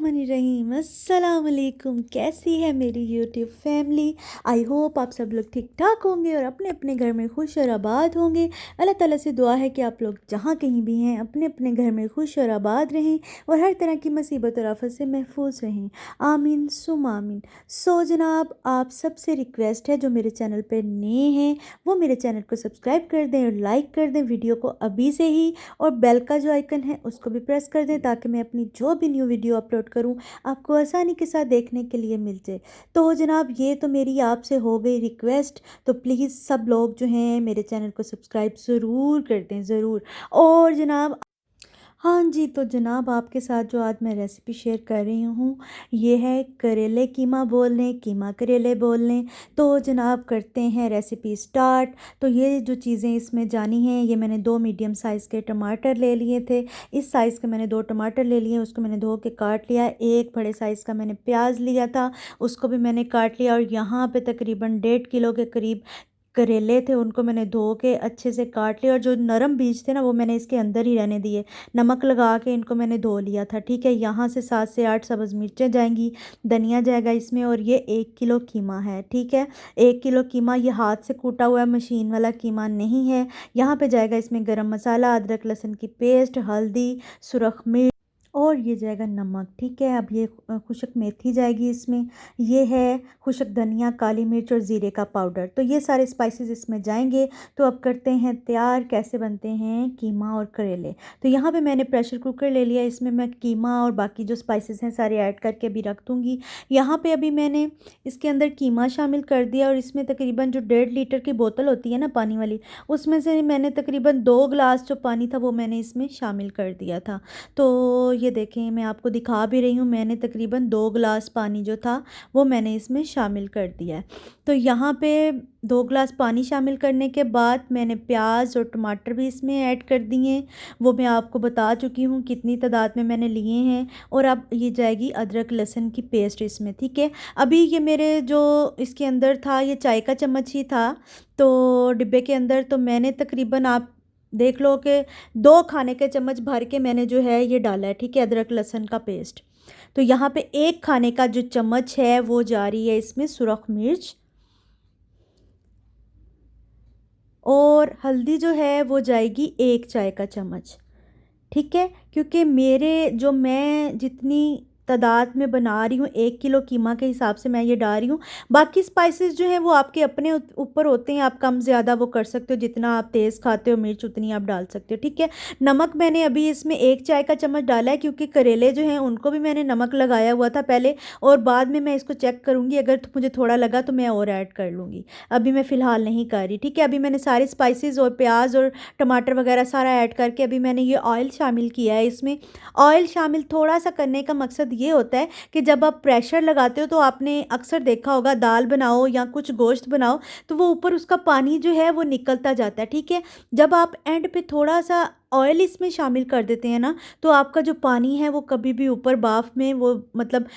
बिस्मिल्लाहिर्रहमानिर्रहीम। अस्सलाम वालेकुम। कैसी है मेरी यूट्यूब फैमिली? आई होप आप सब लोग ठीक ठाक होंगे और अपने अपने घर में खुश और आबाद होंगे। अल्लाह ताला से दुआ है कि आप लोग जहाँ कहीं भी हैं अपने अपने घर में खुश और आबाद रहें और हर तरह की मुसीबत और आफत से महफूज रहें। आमीन सुम आमीन। सो जनाब, आप सबसे रिक्वेस्ट है जो मेरे चैनल पर नए हैं वो मेरे चैनल को सब्सक्राइब कर दें और लाइक कर दें वीडियो को अभी से ही, और बेल का जो आइकन है उसको भी प्रेस कर दें ताकि मैं अपनी जो भी न्यू वीडियो अपलोड करूं आपको आसानी के साथ देखने के लिए मिल जाए। तो जनाब, ये तो मेरी आपसे हो गई रिक्वेस्ट, तो प्लीज़ सब लोग जो हैं मेरे चैनल को सब्सक्राइब ज़रूर कर दें, ज़रूर। और जनाब, हाँ जी, तो जनाब आपके साथ जो आज मैं रेसिपी शेयर कर रही हूँ ये है करेले कीमा बोल लें, कीमा करेले बोल लें। तो जनाब करते हैं रेसिपी स्टार्ट। तो ये जो चीज़ें इसमें जानी हैं, ये मैंने 2 मीडियम साइज़ के टमाटर ले लिए थे। इस साइज़ के मैंने 2 टमाटर ले लिए, उसको मैंने धो के काट लिया। एक बड़े साइज़ का मैंने प्याज लिया था, उसको भी मैंने काट लिया। और यहाँ पे तकरीबन 1.5 किलो के करीब करेले थे, उनको मैंने धो के अच्छे से काट लिया। और जो नरम बीज थे ना वो मैंने इसके अंदर ही रहने दिए, नमक लगा के इनको मैंने धो लिया था। ठीक है, यहाँ से 7 से 8 सब्ज़ मिर्चें जाएंगी, धनिया जाएगा इसमें, और ये 1 किलो कीमा है। ठीक है, 1 किलो कीमा, ये हाथ से कूटा हुआ है, मशीन वाला कीमा नहीं है। यहाँ पे जाएगा इसमें गरम मसाला, अदरक लहसुन की पेस्ट, हल्दी, सुरख मिर्च और ये जाएगा नमक। ठीक है, अब ये खुशक मेथी जाएगी इसमें, ये है खुशक धनिया, काली मिर्च और ज़ीरे का पाउडर। तो ये सारे स्पाइसेस इसमें जाएंगे। तो अब करते हैं तैयार कैसे बनते हैं कीमा और करेले। तो यहाँ पे मैंने प्रेशर कुकर ले लिया, इसमें मैं कीमा और बाकी जो स्पाइसेस हैं सारे ऐड करके अभी रख दूँगी। यहाँ पे अभी मैंने इसके अंदर कीमा शामिल कर दिया, और इसमें तकरीबन जो 1.5 लीटर की बोतल होती है ना पानी वाली, उसमें से मैंने तकरीबन 2 गिलास जो पानी था वो मैंने इसमें शामिल कर दिया था। तो ये देखें, मैं आपको दिखा भी रही हूँ, मैंने तकरीबन 2 गिलास पानी जो था वो मैंने इसमें शामिल कर दिया है। तो यहाँ पे 2 गिलास पानी शामिल करने के बाद मैंने प्याज और टमाटर भी इसमें ऐड कर दिए, वो मैं आपको बता चुकी हूँ कितनी तादाद में मैंने लिए हैं। और अब ये जाएगी अदरक लहसुन की पेस्ट इसमें। ठीक है, अभी ये मेरे जो इसके अंदर था ये चाय का चम्मच ही था तो डिब्बे के अंदर, तो मैंने तकरीबन आप देख लो कि 2 खाने के चम्मच भर के मैंने जो है ये डाला है। ठीक है, अदरक लहसुन का पेस्ट। तो यहाँ पे 1 खाने का जो चम्मच है वो जा रही है इसमें सुरख मिर्च, और हल्दी जो है वो जाएगी 1 चाय का चम्मच। ठीक है, क्योंकि मेरे जो मैं जितनी तादाद में बना रही हूँ 1 किलो कीमा के हिसाब से मैं ये डाल रही हूँ। बाकी स्पाइसेस जो हैं वो आपके अपने ऊपर होते हैं, आप कम ज़्यादा वो कर सकते हो, जितना आप तेज़ खाते हो मिर्च उतनी आप डाल सकते हो। ठीक है, नमक मैंने अभी इसमें 1 चाय का चम्मच डाला है, क्योंकि करेले जो हैं उनको भी मैंने नमक लगाया हुआ था पहले, और बाद में मैं इसको चेक करूँगी, अगर मुझे थोड़ा लगा तो मैं और ऐड कर लूँगी। अभी मैं फ़िलहाल नहीं कर रही। ठीक है, अभी मैंने सारे स्पाइसेस और प्याज और टमाटर वगैरह सारा ऐड करके अभी मैंने ये ऑयल शामिल किया है इसमें। ऑयल शामिल थोड़ा सा करने का मकसद ये होता है कि जब आप प्रेशर लगाते हो तो आपने अक्सर देखा होगा दाल बनाओ या कुछ गोश्त बनाओ तो वो ऊपर उसका पानी जो है वो निकलता जाता है। ठीक है, जब आप एंड पे थोड़ा सा ऑयल इसमें शामिल कर देते हैं ना, तो आपका जो पानी है वो कभी भी ऊपर बाफ में वो मतलब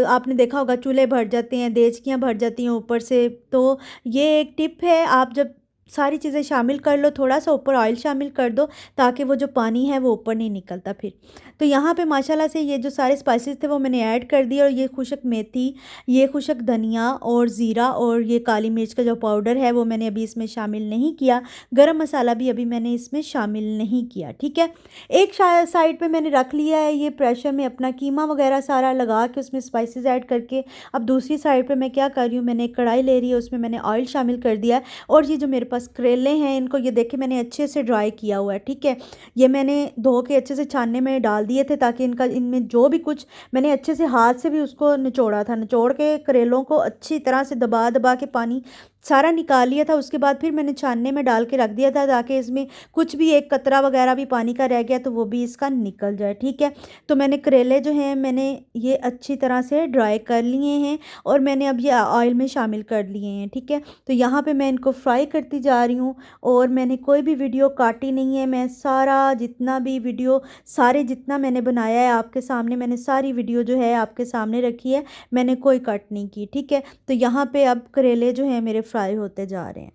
आपने देखा होगा चूल्हे भर जाते हैं, देचकियाँ भर जाती हैं ऊपर से। तो ये एक टिप है, आप जब सारी चीज़ें शामिल कर लो, थोड़ा सा ऊपर ऑयल शामिल कर दो ताकि वो जो पानी है वो ऊपर नहीं निकलता फिर। तो यहाँ पे माशाल्लाह से ये जो सारे स्पाइसेस थे वो मैंने ऐड कर दिए, और ये खुशक मेथी, ये खुशक धनिया और ज़ीरा और ये काली मिर्च का जो पाउडर है वो मैंने अभी इसमें शामिल नहीं किया। गरम मसाला भी अभी मैंने इसमें शामिल नहीं किया। ठीक है, एक साइड पे मैंने रख लिया है ये प्रेशर में अपना कीमा वगैरह सारा लगा के उसमें स्पाइसेस ऐड करके। अब दूसरी साइड पे मैं क्या कर रही हूँ, मैंने एक कढ़ाई ले रही है, उसमें मैंने ऑयल शामिल कर दिया है। और ये जो मेरे पास करेले हैं इनको ये देखे मैंने अच्छे से ड्राई किया हुआ है। ठीक है, ये मैंने धो के अच्छे से छानने में डाल दिए थे ताकि इनमें जो भी कुछ मैंने अच्छे से हाथ से भी उसको निचोड़ा था, निचोड़ के करेलों को अच्छी तरह से दबा दबा के पानी सारा निकाल लिया था। उसके बाद फिर मैंने छानने में डाल के रख दिया था ताकि इसमें कुछ भी एक कतरा वगैरह भी पानी का रह गया तो वो भी इसका निकल जाए। ठीक है, तो मैंने करेले जो हैं मैंने ये अच्छी तरह से ड्राई कर लिए हैं और मैंने अब ये ऑयल में शामिल कर लिए हैं। ठीक है, तो यहाँ पे मैं इनको फ्राई करती जा रही हूँ और मैंने कोई भी वीडियो काटी नहीं है। मैं सारा जितना भी वीडियो सारे जितना मैंने बनाया है आपके सामने, मैंने सारी वीडियो जो है आपके सामने रखी है, मैंने कोई कट नहीं की। ठीक है, तो यहाँ पे अब करेले जो हैं मेरे फ्राई होते जा रहे हैं।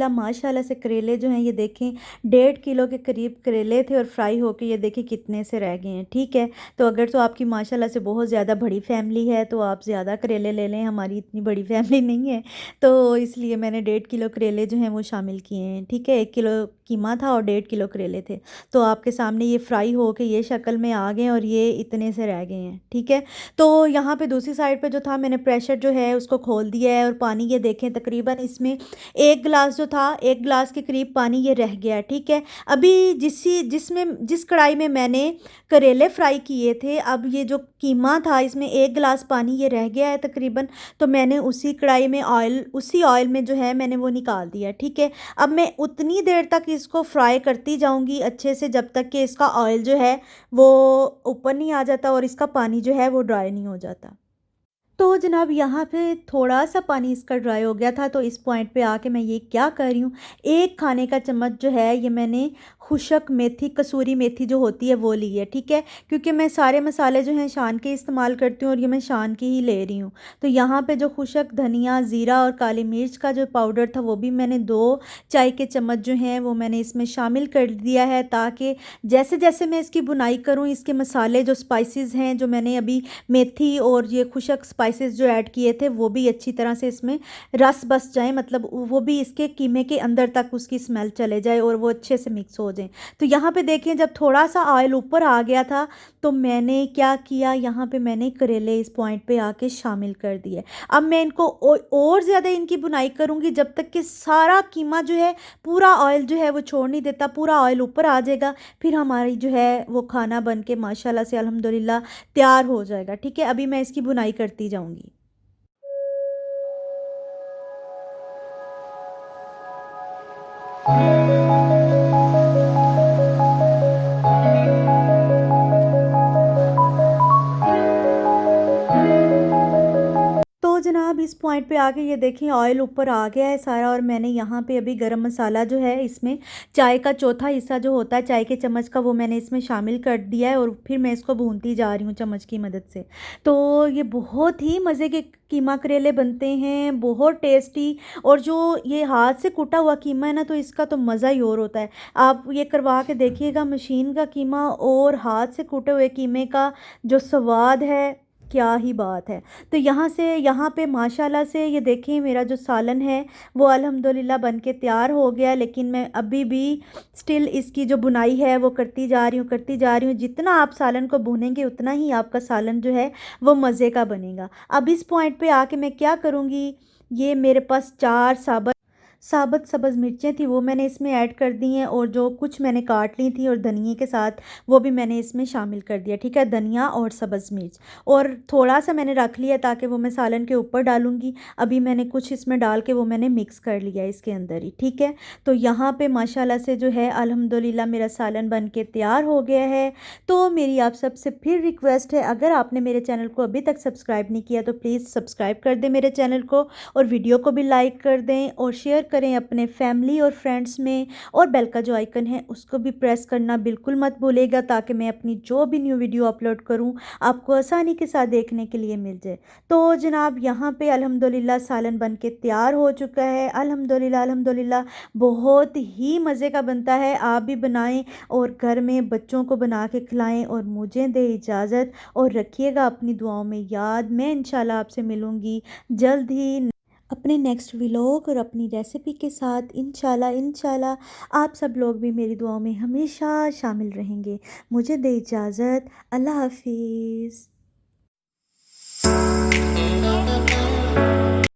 अल्हम्दुलिल्लाह माशाल्लाह से करेले जो हैं ये देखें 1.5 किलो के करीब करेले थे और फ्राई होके ये देखें कितने से रह गए हैं। ठीक है, तो अगर तो आपकी माशाल्लाह से बहुत ज़्यादा बड़ी फैमिली है तो आप ज़्यादा करेले ले लें, हमारी इतनी बड़ी फैमिली नहीं है तो इसलिए मैंने 1.5 किलो करेले जो हैं वो शामिल किए हैं। ठीक है, 1 किलो कीमा था और 1.5 किलो करेले थे। तो आपके सामने ये फ्राई हो के ये शक्ल में आ गए और ये इतने से रह गए हैं। ठीक है, तो यहाँ पे दूसरी साइड पे जो था मैंने प्रेशर जो है उसको खोल दिया है और पानी ये देखें तकरीबन इसमें 1 गिलास जो था 1 गिलास के करीब पानी ये रह गया है। ठीक है, अभी जिस कढ़ाई में मैंने करेले फ्राई किए थे, अब ये जो कीमा था इसमें 1 गिलास पानी ये रह गया है तकरीबन, तो मैंने उसी कढ़ाई में उसी ऑयल में जो है मैंने वो निकाल दिया। ठीक है, अब मैं उतनी देर तक इसको फ्राई करती जाऊंगी अच्छे से जब तक कि इसका ऑयल जो है वो ऊपर नहीं आ जाता और इसका पानी जो है वो ड्राई नहीं हो जाता। तो जनाब यहाँ पे थोड़ा-सा पानी इसका ड्राई हो गया था, तो इस पॉइंट पे आके मैं ये क्या कर रही हूँ, 1 खाने का चम्मच जो है ये मैंने खुशक मेथी, कसूरी मेथी जो होती है वो ली है। ठीक है, क्योंकि मैं सारे मसाले जो हैं शान के इस्तेमाल करती हूँ और ये मैं शान की ही ले रही हूँ। तो यहाँ पे जो खुशक धनिया, ज़ीरा और काली मिर्च का जो पाउडर था वो भी मैंने 2 चाय के चम्मच जो हैं वो मैंने इसमें शामिल कर दिया है, ताकि जैसे-जैसे मैं इसकी बुनाई करूँ इसके मसाले जो स्पाइसेस हैं जो मैंने अभी मेथी और ये खुशक स्पाइसेस जो ऐड किए थे वो भी अच्छी तरह से इसमें रस बस जाए, मतलब वो भी इसके कीमे के अंदर तक उसकी स्मेल चले जाए और वो अच्छे से मिक्स हो जाए। तो यहाँ पे देखें जब थोड़ा सा ऑयल ऊपर आ गया था तो मैंने क्या किया, यहाँ पे मैंने करेले इस पॉइंट पे आके शामिल कर दिए। अब मैं इनको और ज़्यादा इनकी बुनाई करूँगी जब तक कि सारा कीमा जो है पूरा ऑयल जो है वो छोड़ नहीं देता, पूरा ऑयल ऊपर आ जाएगा, फिर हमारी जो है वो खाना बन के माशाल्लाह से अल्हम्दुलिल्लाह तैयार हो जाएगा। ठीक है, अभी मैं इसकी बुनाई करती जाऊँगी। तो जनाब इस पॉइंट पे आके ये देखें ऑयल ऊपर आ गया है सारा और मैंने यहाँ पे अभी गरम मसाला जो है इसमें चाय का चौथा हिस्सा जो होता है चाय के चम्मच का वो मैंने इसमें शामिल कर दिया है और फिर मैं इसको भूनती जा रही हूँ चम्मच की मदद से। तो ये बहुत ही मज़े के कीमा करेले बनते हैं, बहुत टेस्टी। और जो ये हाथ से कूटा हुआ कीमा है ना तो इसका तो मज़ा ही और होता है। आप ये करवा के देखिएगा, मशीन का कीमा और हाथ से कूटे हुए कीमे का जो स्वाद है क्या ही बात है। तो यहाँ पे माशाल्लाह से ये देखें मेरा जो सालन है वो अल्हम्दुलिल्लाह बन के तैयार हो गया, लेकिन मैं अभी भी स्टिल इसकी जो बुनाई है वो करती जा रही हूँ। जितना आप सालन को भूनेंगे उतना ही आपका सालन जो है वो मज़े का बनेगा। अब इस पॉइंट पे आके मैं क्या करूँगी, ये मेरे पास 4 साबुत सब्ज़ मिर्चें थी वो मैंने इसमें ऐड कर दी हैं और जो कुछ मैंने काट ली थी और धनिए के साथ वो भी मैंने इसमें शामिल कर दिया। ठीक है, धनिया और सब्ज़ मिर्च और थोड़ा सा मैंने रख लिया ताकि वो मैं सालन के ऊपर डालूँगी। अभी मैंने कुछ इसमें डाल के वो मैंने मिक्स कर लिया इसके अंदर ही। ठीक है, तो यहाँ पे माशाल्लाह से जो है अल्हम्दुलिल्लाह मेरा सालन बन के तैयार हो गया है। तो मेरी आप सबसे फिर रिक्वेस्ट है, अगर आपने मेरे चैनल को अभी तक सब्सक्राइब नहीं किया तो प्लीज़ सब्सक्राइब कर दें मेरे चैनल को और वीडियो को भी लाइक कर दें और शेयर करें अपने फैमिली और फ्रेंड्स में, और बेल का जो आइकन है उसको भी प्रेस करना बिल्कुल मत भूलेगा ताकि मैं अपनी जो भी न्यू वीडियो अपलोड करूं आपको आसानी के साथ देखने के लिए मिल जाए। तो जनाब यहाँ पे अल्हम्दुलिल्लाह सालन बन के तैयार हो चुका है। अल्हम्दुलिल्लाह अल्हम्दुलिल्लाह बहुत ही मज़े का बनता है, आप भी बनाएं और घर में बच्चों को बना के खिलाएं। और मुझे दे इजाज़त और रखिएगा अपनी दुआओं में याद। मैं इंशाल्लाह आपसे मिलूँगी जल्द ही अपने नेक्स्ट व्लॉग और अपनी रेसिपी के साथ। इंशाल्लाह इंशाल्लाह आप सब लोग भी मेरी दुआओं में हमेशा शामिल रहेंगे। मुझे दे इजाज़त, अल्लाह हाफिज़।